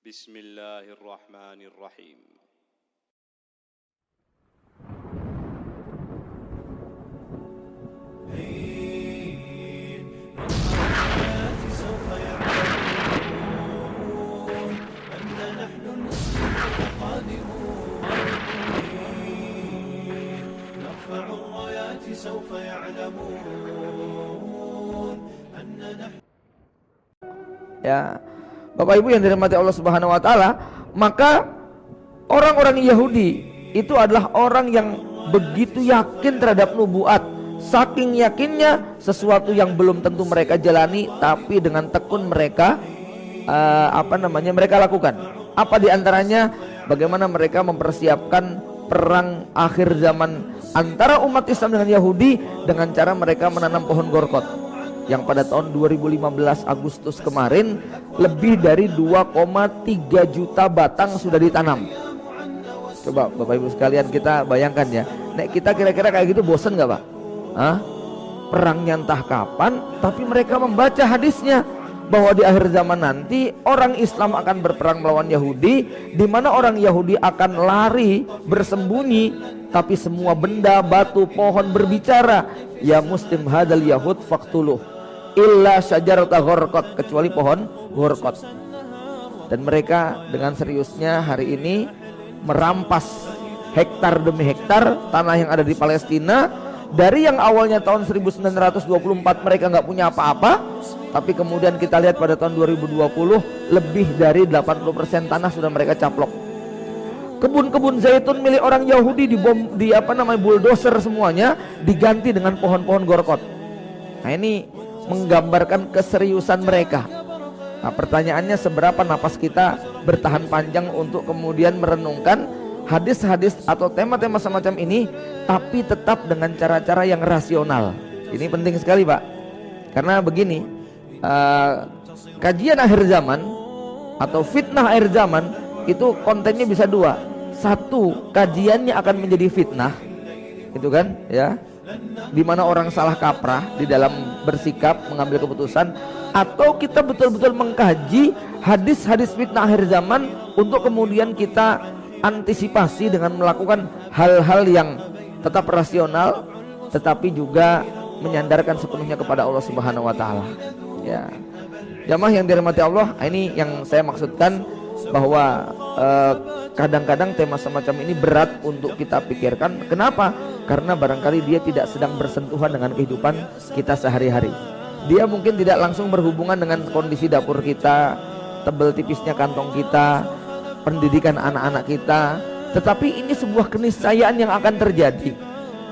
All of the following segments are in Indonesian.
Bismillahirrahmanirrahim. Ya, Bapak Ibu yang dirahmati Allah Subhanahu wa taala, maka orang-orang Yahudi itu adalah orang yang begitu yakin terhadap nubuat. Saking yakinnya sesuatu yang belum tentu mereka jalani, tapi dengan tekun mereka mereka lakukan. Apa diantaranya? Bagaimana mereka mempersiapkan perang akhir zaman antara umat Islam dengan Yahudi dengan cara mereka menanam pohon gorkot yang pada tahun 2015 Agustus kemarin lebih dari 2,3 juta batang sudah ditanam. Coba Bapak Ibu sekalian kita bayangkan ya, nek kita kira-kira kayak gitu bosen gak Pak? Perangnya entah kapan, tapi mereka membaca hadisnya bahwa di akhir zaman nanti orang Islam akan berperang melawan Yahudi, di mana orang Yahudi akan lari bersembunyi, tapi semua benda, batu, pohon berbicara, ya muslim hadal yahud faktuluh illa syajarata ghorqat, kecuali pohon ghorqat. Dan mereka dengan seriusnya hari ini merampas hektar demi hektar tanah yang ada di Palestina. Dari yang awalnya tahun 1924 mereka nggak punya apa-apa, tapi kemudian kita lihat pada tahun 2020 lebih dari 80% tanah sudah mereka caplok. Kebun-kebun zaitun milik orang Yahudi bulldozer semuanya diganti dengan pohon-pohon gorkot. Nah, ini menggambarkan keseriusan mereka. Nah, pertanyaannya seberapa napas kita bertahan panjang untuk kemudian merenungkan hadis-hadis atau tema-tema semacam ini, tapi tetap dengan cara-cara yang rasional. Ini penting sekali Pak, karena begini, kajian akhir zaman atau fitnah akhir zaman itu kontennya bisa dua. Satu, kajiannya akan menjadi fitnah, itu kan ya, di mana orang salah kaprah di dalam bersikap mengambil keputusan, atau kita betul-betul mengkaji hadis-hadis fitnah akhir zaman untuk kemudian kita antisipasi dengan melakukan hal-hal yang tetap rasional tetapi juga menyandarkan sepenuhnya kepada Allah Subhanahu wa taala. Ya. Jamaah yang dirahmati Allah, ini yang saya maksudkan bahwa kadang-kadang tema semacam ini berat untuk kita pikirkan. Kenapa? Karena barangkali dia tidak sedang bersentuhan dengan kehidupan kita sehari-hari. Dia mungkin tidak langsung berhubungan dengan kondisi dapur kita, tebel tipisnya kantong kita, pendidikan anak-anak kita, tetapi ini sebuah keniscayaan yang akan terjadi.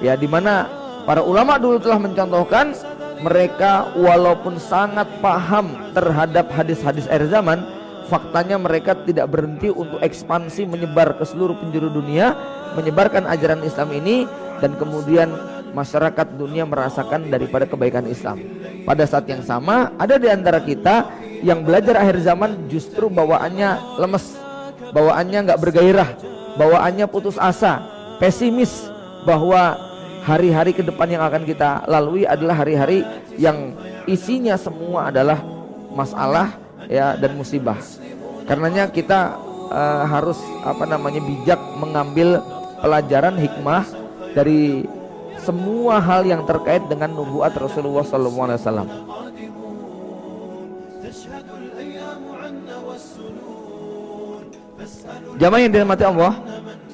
Ya, dimana para ulama dulu telah mencontohkan mereka walaupun sangat paham terhadap hadis-hadis akhir zaman, faktanya mereka tidak berhenti untuk ekspansi menyebar ke seluruh penjuru dunia, menyebarkan ajaran Islam ini, dan kemudian masyarakat dunia merasakan daripada kebaikan Islam. Pada saat yang sama ada di antara kita yang belajar akhir zaman justru bawaannya lemes, bawaannya nggak bergairah, bawaannya putus asa, pesimis bahwa hari-hari ke depan yang akan kita lalui adalah hari-hari yang isinya semua adalah masalah ya dan musibah. Karenanya kita harus bijak mengambil pelajaran hikmah dari semua hal yang terkait dengan nubuat Rasulullah SAW. Jamaah yang dirahmati Allah,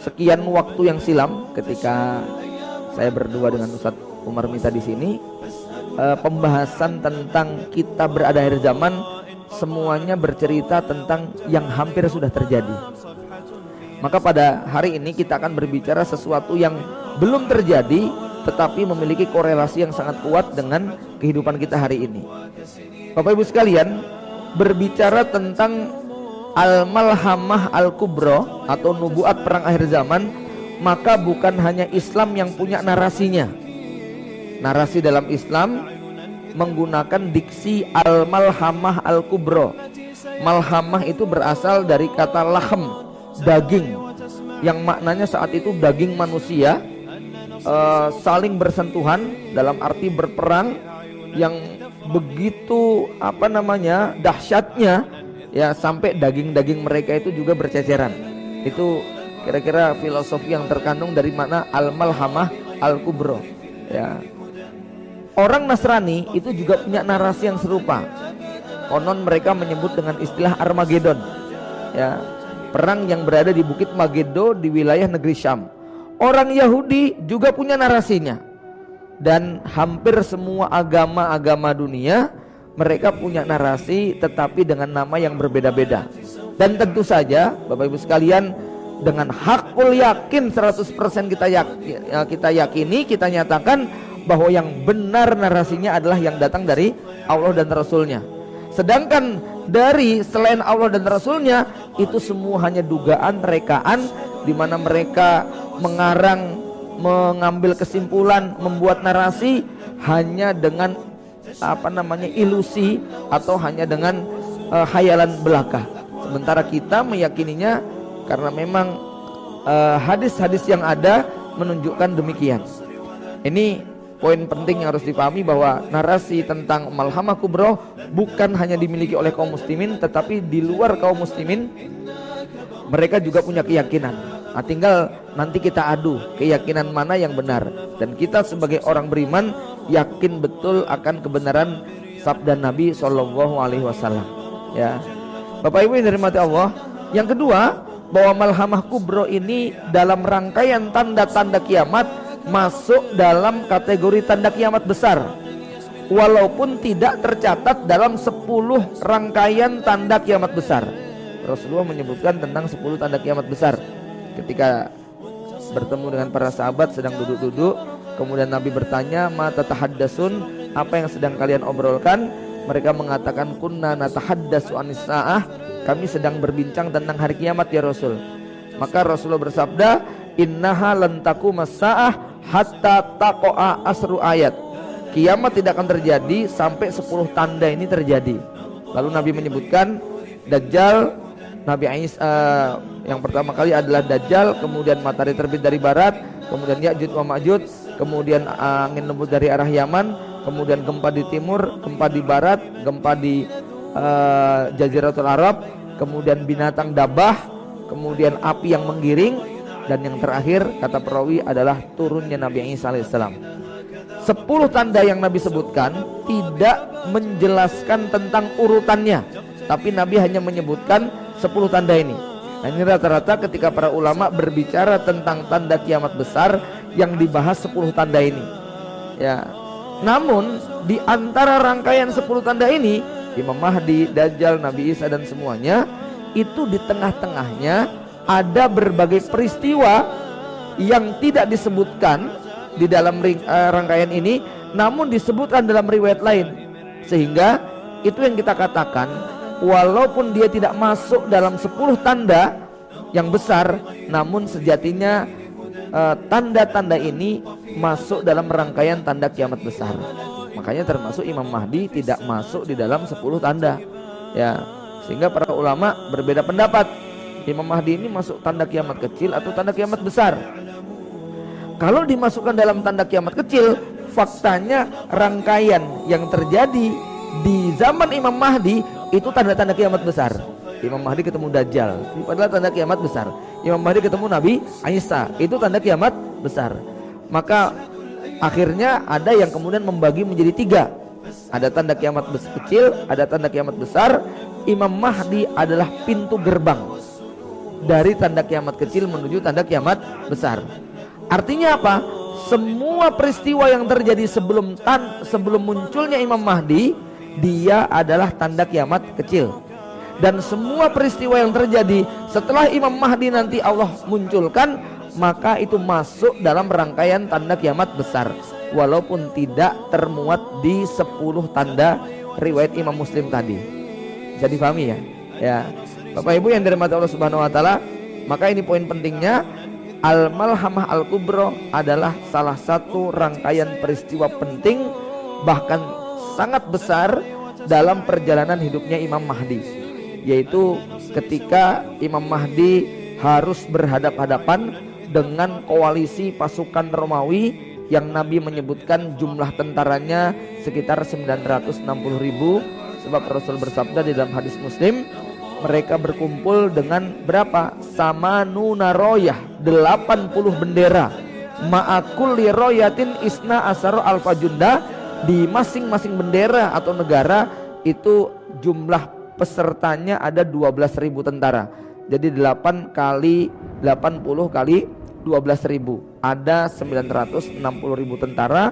sekian waktu yang silam ketika saya berdua dengan Ustadz Umar Mita di sini, pembahasan tentang kita berada akhir zaman semuanya bercerita tentang yang hampir sudah terjadi. Maka pada hari ini kita akan berbicara sesuatu yang belum terjadi tetapi memiliki korelasi yang sangat kuat dengan kehidupan kita hari ini. Bapak Ibu sekalian, berbicara tentang Al-Malhamah Al-Kubra atau nubuat perang akhir zaman, maka bukan hanya Islam yang punya narasinya. Narasi dalam Islam menggunakan diksi Al-Malhamah Al-Kubra. Malhamah itu berasal dari kata lahm, daging, yang maknanya saat itu daging manusia saling bersentuhan dalam arti berperang yang begitu dahsyatnya ya, sampai daging-daging mereka itu juga berceceran. Itu kira-kira filosofi yang terkandung dari mana Al-Malhamah Al-Kubro, ya. Orang Nasrani itu juga punya narasi yang serupa. Konon mereka menyebut dengan istilah Armageddon, ya, perang yang berada di Bukit Mageddo di wilayah negeri Syam. Orang Yahudi juga punya narasinya. Dan hampir semua agama-agama dunia mereka punya narasi, tetapi dengan nama yang berbeda-beda. Dan tentu saja Bapak Ibu sekalian, dengan hakul yakin 100% kita yakini, kita nyatakan bahwa yang benar narasinya adalah yang datang dari Allah dan Rasulnya. Sedangkan dari selain Allah dan Rasulnya itu semua hanya dugaan, rekaan, di mana mereka mengarang, mengambil kesimpulan, membuat narasi hanya dengan ilusi atau hanya dengan khayalan belaka. Sementara kita meyakininya karena memang hadis-hadis yang ada menunjukkan demikian. Ini poin penting yang harus dipahami, bahwa narasi tentang Malhamah Kubro bukan hanya dimiliki oleh kaum muslimin, tetapi di luar kaum muslimin mereka juga punya keyakinan. Nah, tinggal nanti kita adu keyakinan mana yang benar, dan kita sebagai orang beriman yakin betul akan kebenaran sabda Nabi SAW, ya. Bapak Ibu yang dirahmati Allah, yang kedua, bahwa Malhamah Kubro ini dalam rangkaian tanda-tanda kiamat masuk dalam kategori tanda kiamat besar, walaupun tidak tercatat dalam 10 rangkaian tanda kiamat besar. Rasulullah menyebutkan tentang 10 tanda kiamat besar ketika bertemu dengan para sahabat sedang duduk-duduk. Kemudian Nabi bertanya, ma tatahaddasun, apa yang sedang kalian obrolkan? Mereka mengatakan, kunna natahaddasu anis sa'ah, kami sedang berbincang tentang hari kiamat ya Rasul. Maka Rasulullah bersabda, innaha lan taqumas sa'ah hatta taqa'a asru ayat. Kiamat tidak akan terjadi sampai 10 tanda ini terjadi. Lalu Nabi menyebutkan Dajjal, Nabi Isa yang pertama kali adalah Dajjal, kemudian matahari terbit dari barat, kemudian Ya'juj wa Ma'juj, kemudian angin lembut dari arah Yaman, kemudian gempa di timur, gempa di barat, gempa di Jaziratul Arab, kemudian binatang dabah, kemudian api yang menggiring, dan yang terakhir kata perawi adalah turunnya Nabi Isa alaihissalam. 10 tanda yang Nabi sebutkan tidak menjelaskan tentang urutannya, tapi Nabi hanya menyebutkan 10 tanda ini. Nah, ini rata-rata ketika para ulama berbicara tentang tanda kiamat besar yang dibahas 10 tanda ini, ya. Namun di antara rangkaian 10 tanda ini, Imam Mahdi, Dajjal, Nabi Isa dan semuanya itu di tengah-tengahnya ada berbagai peristiwa yang tidak disebutkan di dalam rangkaian ini, namun disebutkan dalam riwayat lain. Sehingga itu yang kita katakan, walaupun dia tidak masuk dalam 10 tanda yang besar, namun sejatinya tanda-tanda ini masuk dalam rangkaian tanda kiamat besar. Makanya termasuk Imam Mahdi tidak masuk di dalam 10 tanda, ya. Sehingga para ulama berbeda pendapat, Imam Mahdi ini masuk tanda kiamat kecil atau tanda kiamat besar. Kalau dimasukkan dalam tanda kiamat kecil, faktanya rangkaian yang terjadi di zaman Imam Mahdi itu tanda-tanda kiamat besar. Imam Mahdi ketemu Dajjal, itu adalah tanda kiamat besar. Imam Mahdi ketemu Nabi Isa, itu tanda kiamat besar. Maka akhirnya ada yang kemudian membagi menjadi 3. Ada tanda kiamat kecil, ada tanda kiamat besar. Imam Mahdi adalah pintu gerbang dari tanda kiamat kecil menuju tanda kiamat besar. Artinya apa? Semua peristiwa yang terjadi sebelum munculnya Imam Mahdi, dia adalah tanda kiamat kecil. Dan semua peristiwa yang terjadi setelah Imam Mahdi nanti Allah munculkan, maka itu masuk dalam rangkaian tanda kiamat besar, walaupun tidak termuat di 10 tanda riwayat Imam Muslim tadi. Bisa dipahami ya? Ya. Bapak Ibu yang dirahmati Allah Subhanahu wa taala, maka ini poin pentingnya, Al-Malhamah Al-Kubro adalah salah satu rangkaian peristiwa penting, bahkan sangat besar dalam perjalanan hidupnya Imam Mahdi, yaitu ketika Imam Mahdi harus berhadap-hadapan dengan koalisi pasukan Romawi yang Nabi menyebutkan jumlah tentaranya sekitar 960.000, sebab Rasul bersabda di dalam hadis Muslim, mereka berkumpul dengan berapa? Samanuna royah, 80 bendera. Ma'akulli royatin isna asaro alfa junda. Di masing-masing bendera atau negara itu jumlah pesertanya ada 12.000 tentara. Jadi 8 kali 80 kali 12.000, ada 960.000 tentara.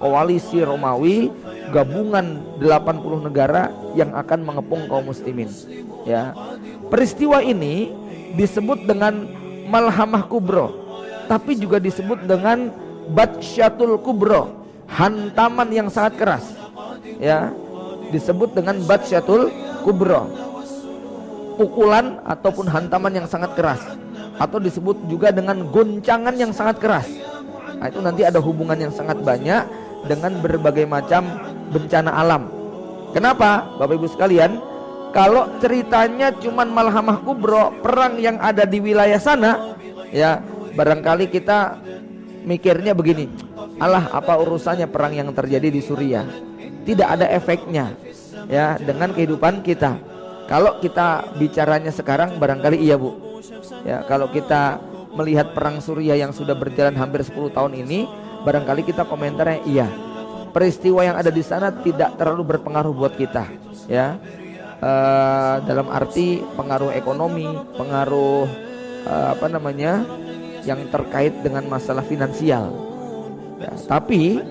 Koalisi Romawi, gabungan 80 negara yang akan mengepung kaum muslimin. Ya, peristiwa ini disebut dengan Malhamah Kubro, tapi juga disebut dengan Batsyatul Kubro, hantaman yang sangat keras. Ya, disebut dengan Batsyatul Kubro, pukulan ataupun hantaman yang sangat keras, atau disebut juga dengan goncangan yang sangat keras. Nah, itu nanti ada hubungan yang sangat banyak dengan berbagai macam bencana alam. Kenapa Bapak Ibu sekalian? Kalau ceritanya cuman Malhamah Kubro, perang yang ada di wilayah sana, ya barangkali kita mikirnya begini, alah apa urusannya perang yang terjadi di Suriah, tidak ada efeknya ya dengan kehidupan kita. Kalau kita bicaranya sekarang barangkali iya Bu ya, kalau kita melihat perang Suriah yang sudah berjalan hampir 10 tahun ini, barangkali kita komentarnya iya, peristiwa yang ada di sana tidak terlalu berpengaruh buat kita ya, dalam arti pengaruh ekonomi, pengaruh yang terkait dengan masalah finansial ya. Tapi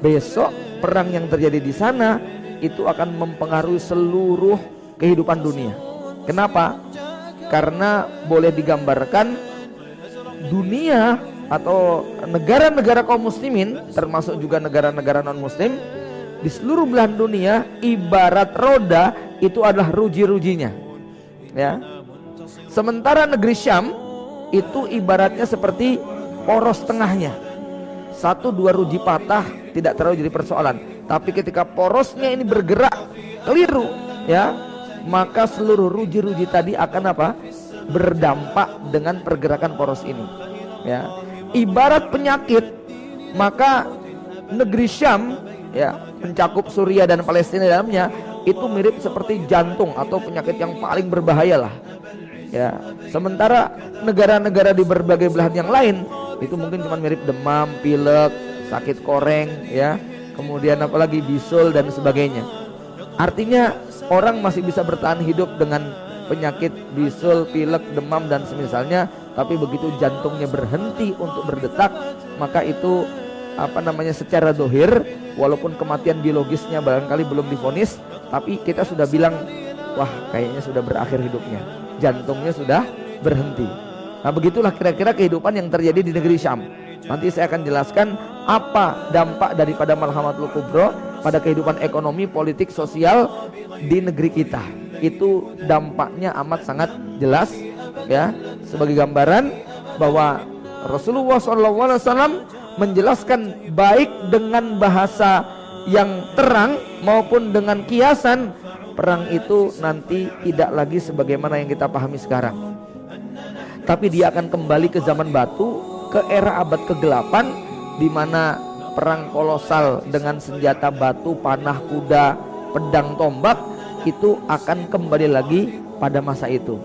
besok perang yang terjadi di sana itu akan mempengaruhi seluruh kehidupan dunia. Kenapa? Karena boleh digambarkan dunia atau negara-negara kaum muslimin, termasuk juga negara-negara non muslim di seluruh belahan dunia, ibarat roda itu adalah ruji-rujinya ya. Sementara negeri Syam itu ibaratnya seperti poros tengahnya. 1-2 ruji patah tidak terlalu jadi persoalan, tapi ketika porosnya ini bergerak keliru ya, maka seluruh ruji-ruji tadi akan apa? Berdampak dengan pergerakan poros ini ya. Ibarat penyakit, maka negeri Syam ya, mencakup Suriah dan Palestina dalamnya, itu mirip seperti jantung atau penyakit yang paling berbahaya lah ya. Sementara negara-negara di berbagai belahan yang lain itu mungkin cuma mirip demam, pilek, sakit koreng ya, kemudian apalagi bisul dan sebagainya. Artinya orang masih bisa bertahan hidup dengan penyakit bisul, pilek, demam dan semisalnya, tapi begitu jantungnya berhenti untuk berdetak, maka itu secara dohir, walaupun kematian biologisnya barangkali belum divonis, tapi kita sudah bilang wah kayaknya sudah berakhir hidupnya, jantungnya sudah berhenti. Nah begitulah kira-kira kehidupan yang terjadi di negeri Syam. Nanti saya akan jelaskan apa dampak daripada Malhamatul Kubro pada kehidupan ekonomi, politik, sosial di negeri kita. Itu dampaknya amat sangat jelas ya, sebagai gambaran bahwa Rasulullah SAW menjelaskan baik dengan bahasa yang terang maupun dengan kiasan, perang itu nanti tidak lagi sebagaimana yang kita pahami sekarang, tapi dia akan kembali ke zaman batu, ke era abad ke-8, di mana perang kolosal dengan senjata batu, panah, kuda, pedang, tombak itu akan kembali lagi pada masa itu.